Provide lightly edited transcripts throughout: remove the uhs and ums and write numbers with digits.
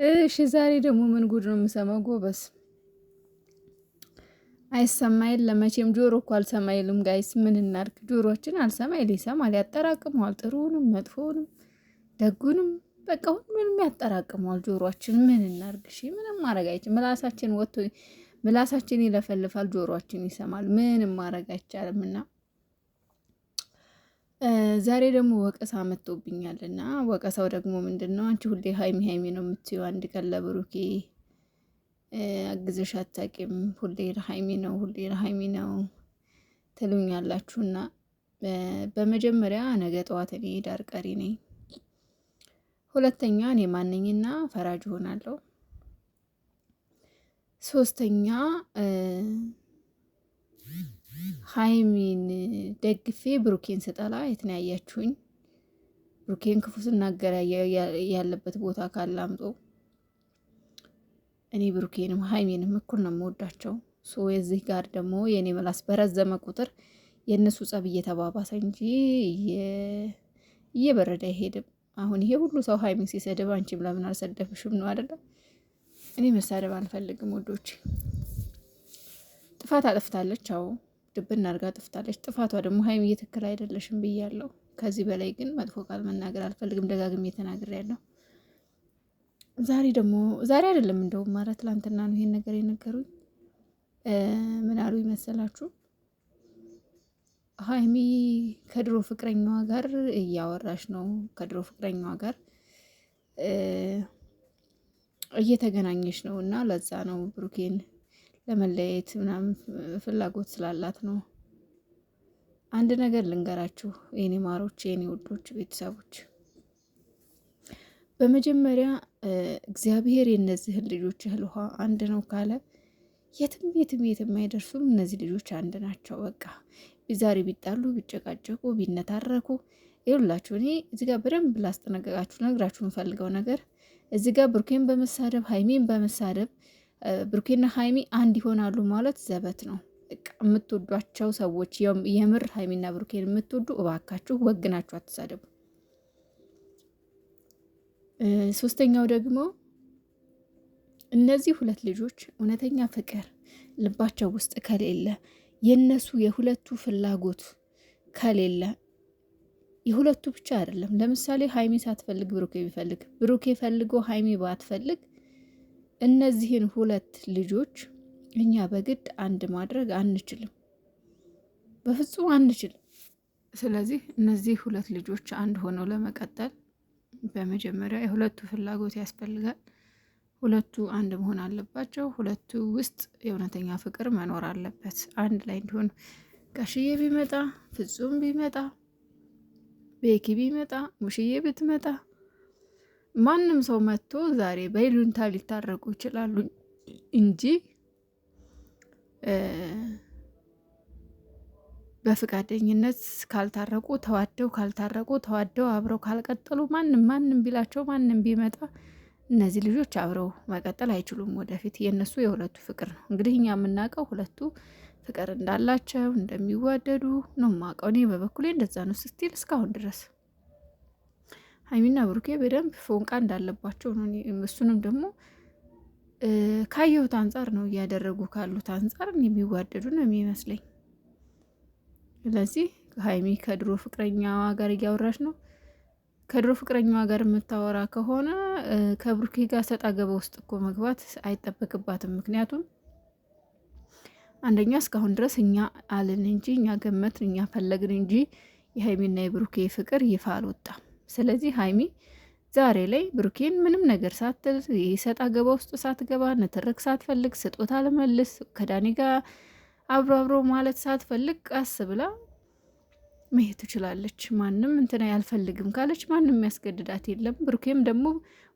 እሺ ዛሬ ደግሞ ምን ጉድ ነው የምሰማው? ጎበስ አይሰማይል ለመቼም ጆሮ እኮ አልሰማይልም። ጋይስ ምን እናድርግ? ጆሮችን አልሰማይል ይሰማል፣ ያጠራቅመዋል። ጥሩንም መጥፎንም ደጉንም በቃ ሁሉንም ያጠራቅመዋል ጆሮአችን። ምን እናድርግ? እሺ ምንም ማድረግ አይችልም። ምላሳችን ወጥቶ ምላሳችን ይለፈልፋል፣ ጆሮአችን ይሰማል። ምንም ማድረግ አይቻልምና ዛሬ ደግሞ ወቀሳ መጥቶብኛልና ወቀሳው ደግሞ ምንድነው? አንቺ ሁሌ ሀይሚ ሀይሚ ነው የምትይው፣ አንድ ቀን ለብሩኬ አግዘሽ አታውቂም፣ ሁሌ ለሀይሚ ነው ሁሌ ለሀይሚ ነው ትሉኛላችሁና በመጀመሪያ ነገ ጠዋት እኔ ዳር ቀሪ ነኝ። ሁለተኛ እኔ ማንኝና ፈራጅ ሆናለሁ። ሶስተኛ ሀይሚን ደግፌ ብሩኬን ስጠላ የተለያያችሁኝ። ብሩኬን ክፉ ስናገር ያለበት ቦታ ካላምጦ እኔ ብሩኬንም ሀይሜንም እኩል ነው የምወዳቸው። የዚህ ጋር ደግሞ የእኔ ምላስ በረዘመ ቁጥር የእነሱ ጸብ እየተባባሰ እንጂ እየበረደ አይሄድም። አሁን ይሄ ሁሉ ሰው ሀይሜን ሲሰድብ አንቺም ለምን አልሰደብሽም ነው አይደለም? እኔ መሳደብ አልፈልግም ወዶች። ጥፋት አጥፍታለች፣ አዎ ድብና አድርጋ ጥፍታለች። ጥፋቷ ደግሞ ሀይሚ ትክክል አይደለሽም ብያለሁ። ከዚህ በላይ ግን መጥፎ ቃል መናገር አልፈልግም። ደጋግሜ ተናግሬያለሁ። ዛሬ አይደለም እንደውም ማለት ትላንትና ነው ይሄን ነገር የነገሩኝ። ምን አሉ ይመሰላችሁ? ሀይሚ ከድሮ ፍቅረኛዋ ጋር እያወራች ነው፣ ከድሮ ፍቅረኛዋ ጋር እየተገናኘች ነው እና ለዛ ነው ብሩኬን ለመለየት ምናምን ፍላጎት ስላላት ነው። አንድ ነገር ልንገራችሁ የኔ ማሮች፣ የኔ ውዶች ቤተሰቦች፣ በመጀመሪያ እግዚአብሔር የእነዚህን ልጆች እህል ውሃ አንድ ነው ካለ የትም የትም የትም አይደርሱም። እነዚህ ልጆች አንድ ናቸው። በቃ ዛሬ ቢጣሉ ቢጨቃጨቁ ቢነታረኩ ይኸውላችሁ፣ እኔ እዚህ ጋር በደንብ ላስጠነቀቃችሁ ነግራችሁ የምፈልገው ነገር እዚህ ጋር ብሩኬን በመሳደብ ሀይሜን በመሳደብ ብሩኬና ሀይሚ አንድ ይሆናሉ ማለት ዘበት ነው። በቃ የምትወዷቸው ሰዎች የምር ሀይሚና ብሩኬን የምትወዱ እባካችሁ ወግናችሁ አትሳደቡ። ሶስተኛው ደግሞ እነዚህ ሁለት ልጆች እውነተኛ ፍቅር ልባቸው ውስጥ ከሌለ የነሱ የሁለቱ ፍላጎት ከሌለ የሁለቱ ብቻ አይደለም። ለምሳሌ ሀይሚ ሳትፈልግ ብሩኬ ቢፈልግ፣ ብሩኬ ፈልጎ ሀይሚ ባትፈልግ እነዚህን ሁለት ልጆች እኛ በግድ አንድ ማድረግ አንችልም፣ በፍጹም አንችልም። ስለዚህ እነዚህ ሁለት ልጆች አንድ ሆነው ለመቀጠል በመጀመሪያ የሁለቱ ፍላጎት ያስፈልጋል። ሁለቱ አንድ መሆን አለባቸው። ሁለቱ ውስጥ የእውነተኛ ፍቅር መኖር አለበት። አንድ ላይ እንዲሆኑ ጋሽዬ ቢመጣ፣ ፍጹም ቢመጣ፣ ቤኪ ቢመጣ፣ ሙሽዬ ብትመጣ፣ ማንም ሰው መጥቶ ዛሬ በይሉንታ ሊታረቁ ይችላሉ እንጂ በፍቃደኝነት ካልታረቁ ተዋደው አብረው ካልቀጠሉ ማንም ቢላቸው ማንም ቢመጣ እነዚህ ልጆች አብረው መቀጠል አይችሉም። ወደፊት የእነሱ የሁለቱ ፍቅር ነው። እንግዲህ እኛ የምናውቀው ሁለቱ ፍቅር እንዳላቸው እንደሚዋደዱ ነው የማውቀው። እኔ በበኩሌ እንደዛ ነው ስቲል እስካሁን ድረስ ሀይሚና ብሩኬ በደንብ ፎንቃ እንዳለባቸው ነው። እሱንም ደግሞ ካየሁት አንጻር ነው እያደረጉ ካሉት አንጻር የሚዋደዱ ነው የሚመስለኝ። ስለዚህ ሀይሚ ከድሮ ፍቅረኛዋ ጋር እያወራች ነው። ከድሮ ፍቅረኛዋ ጋር የምታወራ ከሆነ ከብሩኬ ጋር ሰጣ ገባ ውስጥ እኮ መግባት አይጠበቅባትም። ምክንያቱም አንደኛ እስካሁን ድረስ እኛ አልን እንጂ እኛ ገመትን እኛ ፈለግን እንጂ የሀይሚና የብሩኬ ፍቅር ይፋ አልወጣም። ስለዚህ ሀይሚ ዛሬ ላይ ብሩኬን ምንም ነገር ሳትል ሰጣ ገባ ውስጥ ሳትገባ ንትርክ ሳትፈልግ ስጦታ ልመልስ ከዳኒ ጋር አብሮ ማለት ሳትፈልግ ቀስ ብላ መሄድ ትችላለች። ማንም እንትና ያልፈልግም ካለች ማንም የሚያስገድዳት የለም። ብሩኬም ደግሞ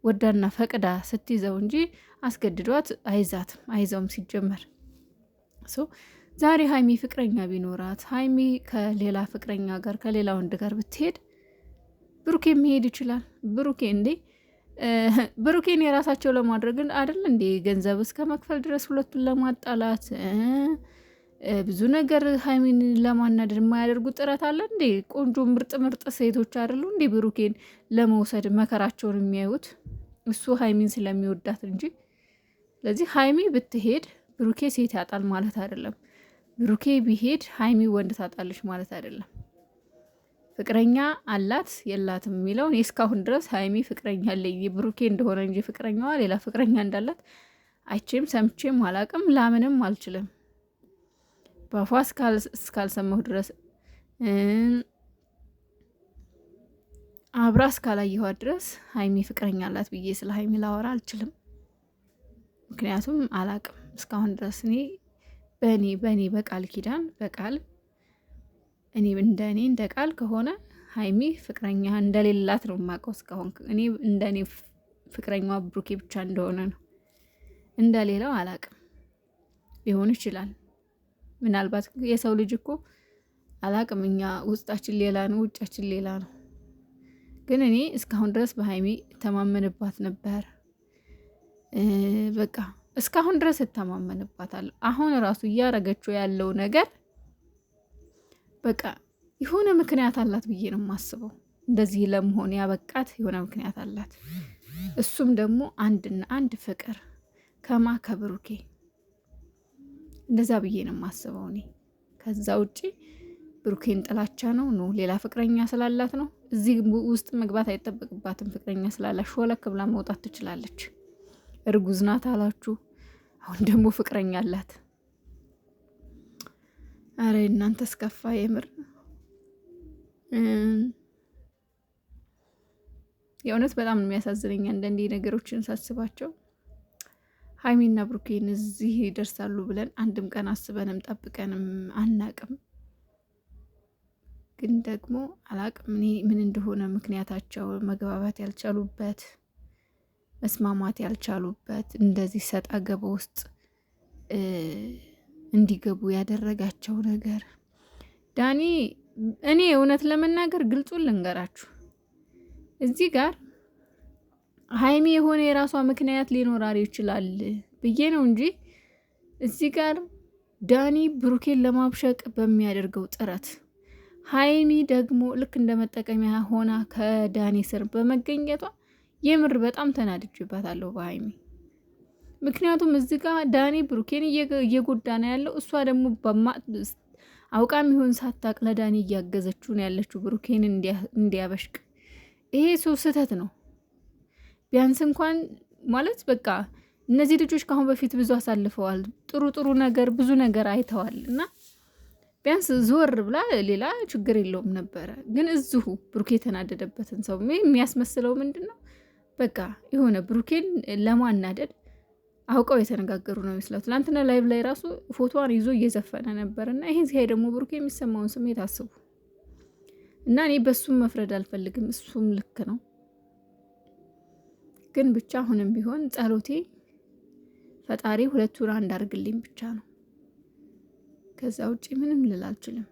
ወዳና ፈቅዳ ስትይዘው እንጂ አስገድዷት አይዘውም ሲጀመር። ዛሬ ሀይሚ ፍቅረኛ ቢኖራት ሀይሚ ከሌላ ፍቅረኛ ጋር ከሌላ ወንድ ጋር ብትሄድ ብሩኬ መሄድ ይችላል። ብሩኬን የራሳቸው ለማድረግ አይደል እንዴ ገንዘብ እስከ መክፈል ድረስ ሁለቱን ለማጣላት ብዙ ነገር ሀይሚን ለማናደድ የማያደርጉ ጥረት አለ እንዴ? ቆንጆ ምርጥ ሴቶች አይደሉ እንዴ ብሩኬን ለመውሰድ መከራቸውን የሚያዩት? እሱ ሀይሚን ስለሚወዳት እንጂ። ስለዚህ ሀይሚ ብትሄድ ብሩኬ ሴት ያጣል ማለት አይደለም። ብሩኬ ቢሄድ ሀይሚ ወንድ ታጣለች ማለት አይደለም። ፍቅረኛ አላት የላትም የሚለውን እስካሁን ድረስ ሀይሚ ፍቅረኛ አለኝ ብሩኬ እንደሆነ እንጂ ፍቅረኛዋ ሌላ ፍቅረኛ እንዳላት አይቼም ሰምቼም አላቅም፣ ላምንም አልችልም። በአፏ እስካልሰማሁ ድረስ አብራ እስካላየኋት ድረስ ሀይሚ ፍቅረኛ አላት ብዬ ስለ ሀይሚ ላወራ አልችልም። ምክንያቱም አላቅም እስካሁን ድረስ እኔ በእኔ በቃል ኪዳን በቃል እኔ እንደ ቃል ከሆነ ሀይሚ ፍቅረኛ እንደሌላት ነው የማውቀው እስካሁን። እኔ እንደኔ ፍቅረኛዋ ብሩኬ ብቻ እንደሆነ ነው፣ እንደሌላው አላቅም። ሊሆን ይችላል ምናልባት የሰው ልጅ እኮ አላቅም፣ እኛ ውስጣችን ሌላ ነው ውጫችን ሌላ ነው። ግን እኔ እስካሁን ድረስ በሀይሚ እተማመንባት ነበር። በቃ እስካሁን ድረስ እተማመንባታለሁ። አሁን ራሱ እያረገችው ያለው ነገር በቃ የሆነ ምክንያት አላት ብዬ ነው የማስበው። እንደዚህ ለመሆን ያበቃት የሆነ ምክንያት አላት። እሱም ደግሞ አንድና አንድ ፍቅር ከብሩኬ እንደዛ ብዬ ነው የማስበው እኔ። ከዛ ውጪ ብሩኬን ጥላቻ ነው ሌላ ፍቅረኛ ስላላት ነው። እዚህ ውስጥ መግባት አይጠበቅባትም። ፍቅረኛ ስላላት ሾለክ ብላ መውጣት ትችላለች። እርጉዝ ናት አላችሁ፣ አሁን ደግሞ ፍቅረኛ አላት። አረ እናንተ ስከፋ የምር የእውነት በጣም የሚያሳዝነኝ አንዳንዴ ነገሮችን ሳስባቸው። ሀይሚና ብሩኬን እዚህ ይደርሳሉ ብለን አንድም ቀን አስበንም ጠብቀንም አናቅም። ግን ደግሞ አላቅም እኔ ምን እንደሆነ ምክንያታቸው መግባባት ያልቻሉበት መስማማት ያልቻሉበት እንደዚህ ሰጣ ገባ ውስጥ እንዲገቡ ያደረጋቸው ነገር። ዳኒ እኔ እውነት ለመናገር ግልጹን ልንገራችሁ፣ እዚህ ጋር ሀይሚ የሆነ የራሷ ምክንያት ሊኖራል ይችላል ብዬ ነው እንጂ እዚህ ጋር ዳኒ ብሩኬን ለማብሸቅ በሚያደርገው ጥረት ሀይሚ ደግሞ ልክ እንደ መጠቀሚያ ሆና ከዳኒ ስር በመገኘቷ የምር በጣም ተናድጄባታለሁ በሀይሚ። ምክንያቱም እዚህ ጋር ዳኒ ብሩኬን እየጎዳ ነው ያለው፣ እሷ ደግሞ አውቃም ይሆን ሳታቅ ለዳኒ እያገዘችው ነው ያለችው ብሩኬን እንዲያበሽቅ። ይሄ ሰው ስህተት ነው። ቢያንስ እንኳን ማለት በቃ እነዚህ ልጆች ከአሁን በፊት ብዙ አሳልፈዋል፣ ጥሩ ነገር ብዙ ነገር አይተዋል እና ቢያንስ ዞር ብላ ሌላ ችግር የለውም ነበረ። ግን እዚሁ ብሩኬ የተናደደበትን ሰው የሚያስመስለው ምንድን ነው? በቃ የሆነ ብሩኬን ለማናደድ አውቀው የተነጋገሩ ነው ይመስላል። ትናንትና ላይቭ ላይ ራሱ ፎቶዋን ይዞ እየዘፈነ ነበር እና ይሄን ሲያይ ደግሞ ብሩኬ የሚሰማውን ስሜት አስቡ እና እኔ በሱም መፍረድ አልፈልግም፣ እሱም ልክ ነው። ግን ብቻ አሁንም ቢሆን ጸሎቴ ፈጣሪ ሁለቱን አንድ አድርግልኝ ብቻ ነው። ከዛ ውጪ ምንም ልል አልችልም።